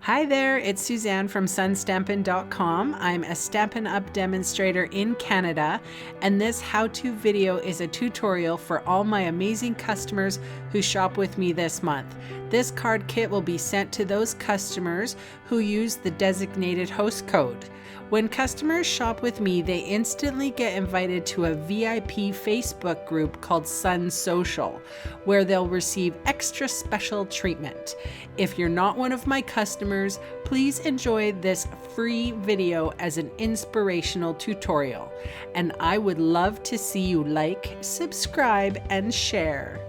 Hi there, it's Suzanne from sunstampin.com. I'm a Stampin Up demonstrator in Canada, and this how-to video is a tutorial for all my amazing customers who shop with me this month. This card kit will be sent to those customers who use the designated host code. When customers shop with me, they instantly get invited to a VIP Facebook group called SuNN Social, where they'll receive extra special treatment. If you're not one of my customers, please enjoy this free video as an inspirational tutorial. And I would love to see you like, subscribe, and share.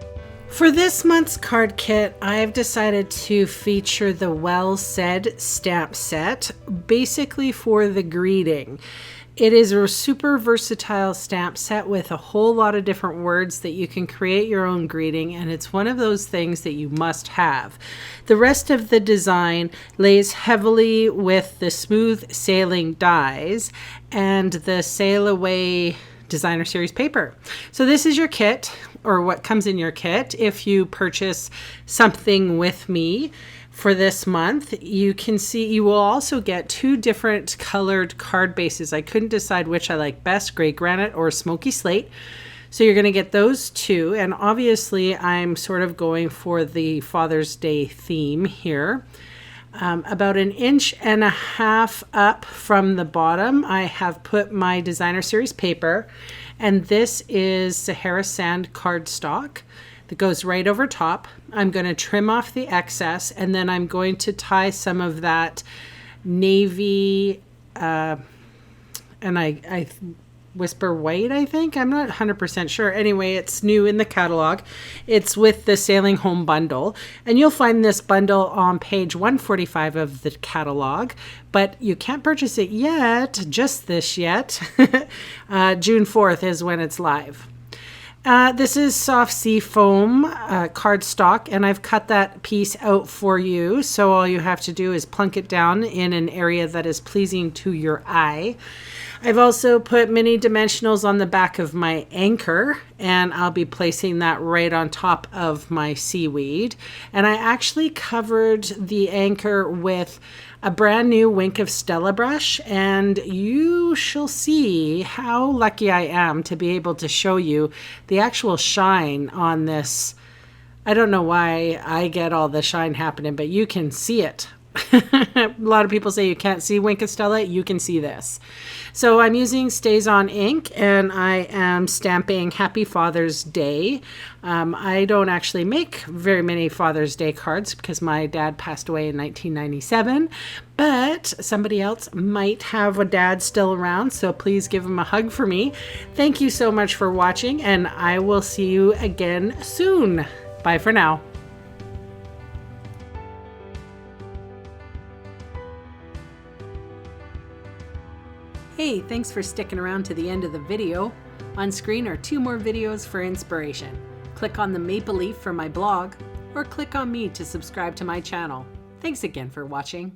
For this month's card kit, I've decided to feature the Well Said stamp set, basically for the greeting. It is a super versatile stamp set with a whole lot of different words that you can create your own greeting, and it's one of those things that you must have. The rest of the design lays heavily with the smooth sailing dies and the Sail Away Designer Series paper. So this is your kit, or what comes in your kit. If you purchase something with me for this month, you can see you will also get two different colored card bases. I couldn't decide which I like best, gray granite or smoky slate. So you're going to get those two, and obviously I'm sort of going for the Father's Day theme here. About 1.5 inches up from the bottom, I have put my Designer Series paper, and this is Sahara Sand cardstock that goes right over top. I'm going to trim off the excess, and then I'm going to tie some of that navy, and I whisper white, I think. I'm not 100% sure. Anyway, it's new in the catalog. It's with the Sailing Home bundle, and you'll find this bundle on page 145 of the catalog, but you can't purchase it yet, just this yet. June 4th is when it's live. This is soft sea foam cardstock, and I've cut that piece out for you, so all you have to do is plunk it down in an area that is pleasing to your eye. I've also put mini dimensionals on the back of my anchor, and I'll be placing that right on top of my seaweed. And I actually covered the anchor with a brand new Wink of Stella brush, and you shall see how lucky I am to be able to show you the actual shine on this. I don't know why I get all the shine happening, but you can see it. A lot of people say you can't see Wink of Stella. You can see this. So I'm using Stays On ink, and I am stamping Happy Father's Day. I don't actually make very many Father's Day cards because my dad passed away in 1997, but somebody else might have a dad still around, so please give him a hug for me. Thank you so much for watching, and I will see you again soon. Bye for now. Hey, thanks for sticking around to the end of the video. On screen are 2 more videos for inspiration. Click on the maple leaf for my blog, or click on me to subscribe to my channel. Thanks again for watching.